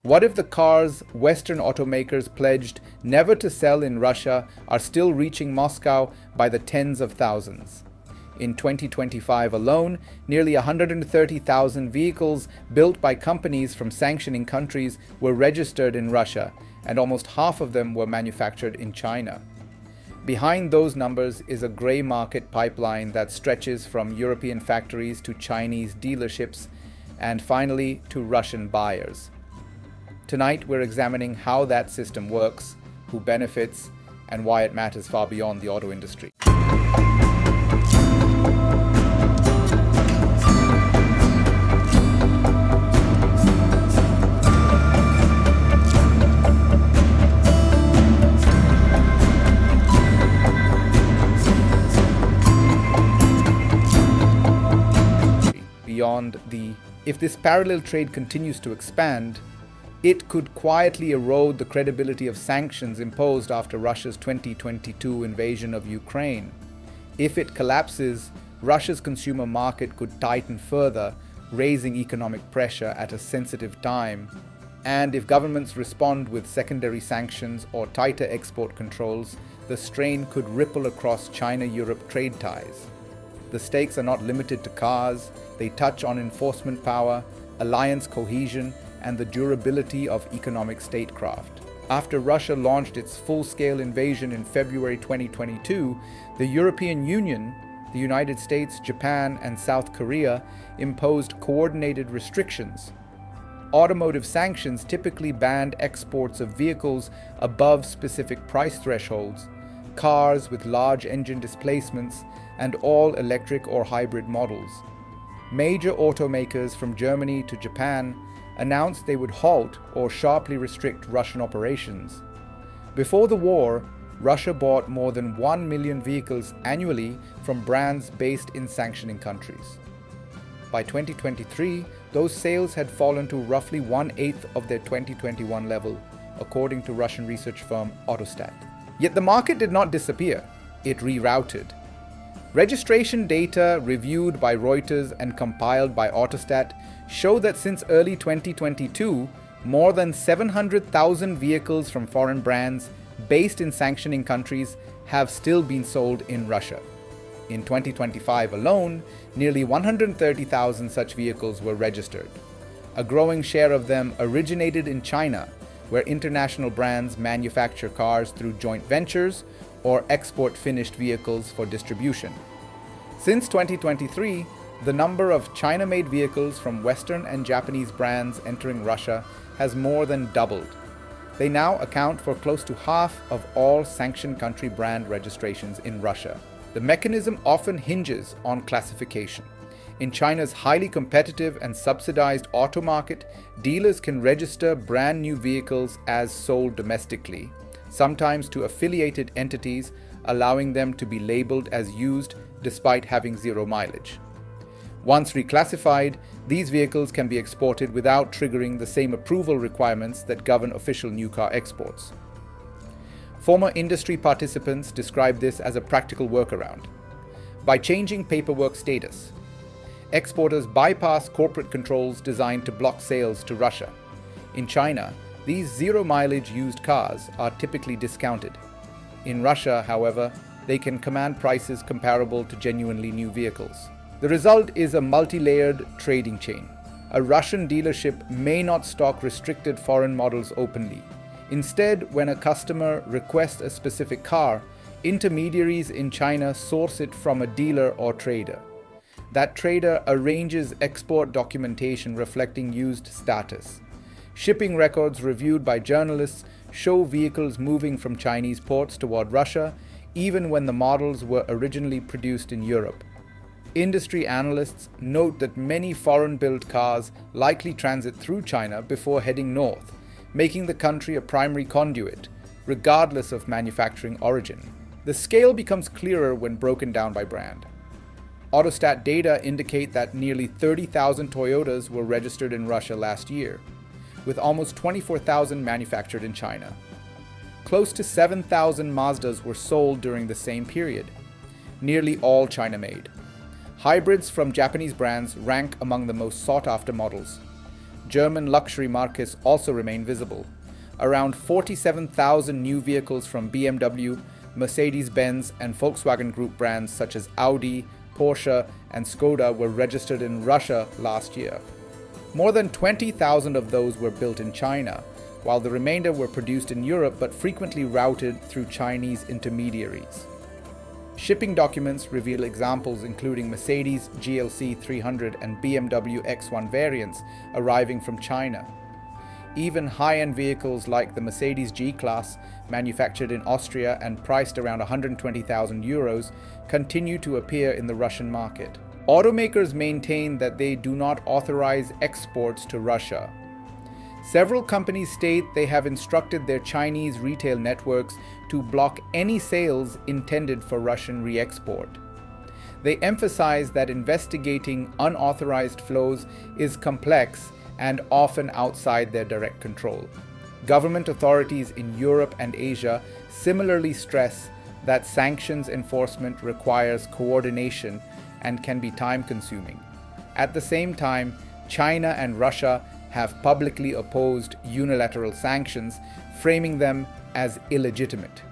What if the cars Western automakers pledged never to sell in Russia are still reaching Moscow by the tens of thousands? In 2025 alone, nearly 130,000 vehicles built by companies from sanctioning countries were registered in Russia, and almost half of them were manufactured in China. Behind those numbers is a grey market pipeline that stretches from European factories to Chinese dealerships and finally to Russian buyers. Tonight we're examining how that system works, who benefits, and why it matters far beyond the auto industry. If this parallel trade continues to expand, it could quietly erode the credibility of sanctions imposed after Russia's 2022 invasion of Ukraine. If it collapses, Russia's consumer market could tighten further, raising economic pressure at a sensitive time. And if governments respond with secondary sanctions or tighter export controls, the strain could ripple across China-Europe trade ties. The stakes are not limited to cars. They touch on enforcement power, alliance cohesion, and the durability of economic statecraft. After Russia launched its full-scale invasion in February 2022, the European Union, the United States, Japan, and South Korea imposed coordinated restrictions. Automotive sanctions typically banned exports of vehicles above specific price thresholds, cars with large engine displacements, and all electric or hybrid models. Major automakers from Germany to Japan announced they would halt or sharply restrict Russian operations. Before the war, Russia bought more than 1 million vehicles annually from brands based in sanctioning countries. By 2023, those sales had fallen to roughly 1/8 of their 2021 level, according to Russian research firm Autostat. Yet the market did not disappear, it rerouted. Registration data reviewed by Reuters and compiled by Autostat show that since early 2022, more than 700,000 vehicles from foreign brands based in sanctioning countries have still been sold in Russia. In 2025 alone, nearly 130,000 such vehicles were registered. A growing share of them originated in China, where international brands manufacture cars through joint ventures or export finished vehicles for distribution. Since 2023, the number of China-made vehicles from Western and Japanese brands entering Russia has more than doubled. They now account for close to half of all sanctioned country brand registrations in Russia. The mechanism often hinges on classification. In China's highly competitive and subsidized auto market, dealers can register brand new vehicles as sold domestically, sometimes to affiliated entities, allowing them to be labeled as used despite having zero mileage. Once reclassified, these vehicles can be exported without triggering the same approval requirements that govern official new car exports. Former industry participants describe this as a practical workaround. By changing paperwork status, exporters bypass corporate controls designed to block sales to Russia. In China, these zero-mileage used cars are typically discounted. In Russia, however, they can command prices comparable to genuinely new vehicles. The result is a multi-layered trading chain. A Russian dealership may not stock restricted foreign models openly. Instead, when a customer requests a specific car, intermediaries in China source it from a dealer or trader. That trader arranges export documentation reflecting used status. Shipping records reviewed by journalists show vehicles moving from Chinese ports toward Russia, even when the models were originally produced in Europe. Industry analysts note that many foreign-built cars likely transit through China before heading north, making the country a primary conduit, regardless of manufacturing origin. The scale becomes clearer when broken down by brand. Autostat data indicate that nearly 30,000 Toyotas were registered in Russia last year, with almost 24,000 manufactured in China. Close to 7,000 Mazdas were sold during the same period, nearly all China-made. Hybrids from Japanese brands rank among the most sought-after models. German luxury markets also remain visible. Around 47,000 new vehicles from BMW, Mercedes-Benz, and Volkswagen Group brands such as Audi, Porsche, and Skoda were registered in Russia last year. More than 20,000 of those were built in China, while the remainder were produced in Europe but frequently routed through Chinese intermediaries. Shipping documents reveal examples including Mercedes GLC 300 and BMW X1 variants arriving from China. Even high-end vehicles like the Mercedes G-Class, manufactured in Austria and priced around 120,000 euros, continue to appear in the Russian market. Automakers maintain that they do not authorize exports to Russia. Several companies state they have instructed their Chinese retail networks to block any sales intended for Russian re-export. They emphasize that investigating unauthorized flows is complex and often outside their direct control. Government authorities in Europe and Asia similarly stress that sanctions enforcement requires coordination and can be time-consuming. At the same time, China and Russia have publicly opposed unilateral sanctions, framing them as illegitimate.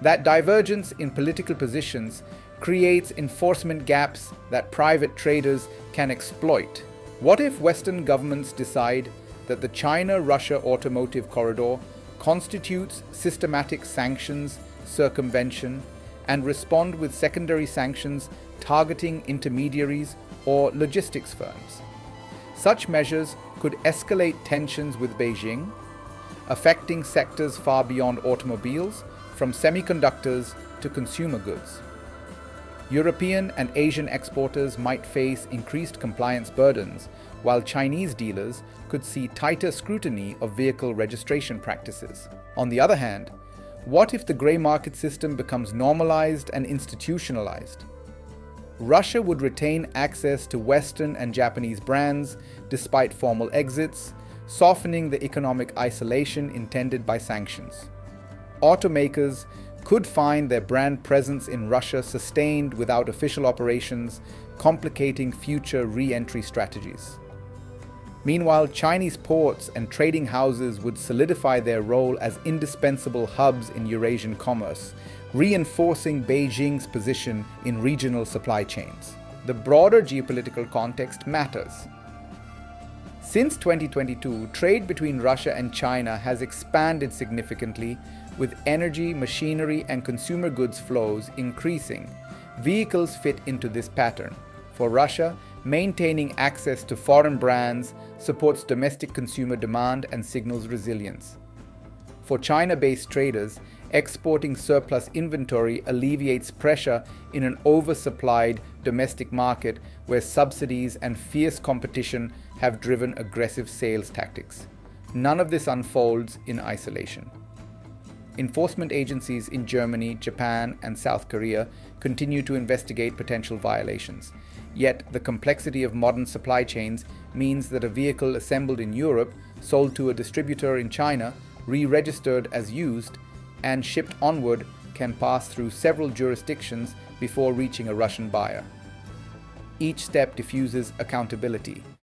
That divergence in political positions creates enforcement gaps that private traders can exploit. What if Western governments decide that the China-Russia automotive corridor constitutes systematic sanctions circumvention and respond with secondary sanctions targeting intermediaries or logistics firms? Such measures could escalate tensions with Beijing, affecting sectors far beyond automobiles, from semiconductors to consumer goods. European and Asian exporters might face increased compliance burdens, while Chinese dealers could see tighter scrutiny of vehicle registration practices. On the other hand, what if the grey market system becomes normalized and institutionalized? Russia would retain access to Western and Japanese brands despite formal exits, softening the economic isolation intended by sanctions. Automakers could find their brand presence in Russia sustained without official operations, complicating future re-entry strategies. Meanwhile, Chinese ports and trading houses would solidify their role as indispensable hubs in Eurasian commerce, reinforcing Beijing's position in regional supply chains. The broader geopolitical context matters. Since 2022, trade between Russia and China has expanded significantly, with energy, machinery, and consumer goods flows increasing. Vehicles fit into this pattern. For Russia, maintaining access to foreign brands supports domestic consumer demand and signals resilience. For China-based traders, exporting surplus inventory alleviates pressure in an oversupplied domestic market where subsidies and fierce competition have driven aggressive sales tactics. None of this unfolds in isolation. Enforcement agencies in Germany, Japan, and South Korea continue to investigate potential violations. Yet, the complexity of modern supply chains means that a vehicle assembled in Europe, sold to a distributor in China, re-registered as used, and shipped onward can pass through several jurisdictions before reaching a Russian buyer. Each step diffuses accountability.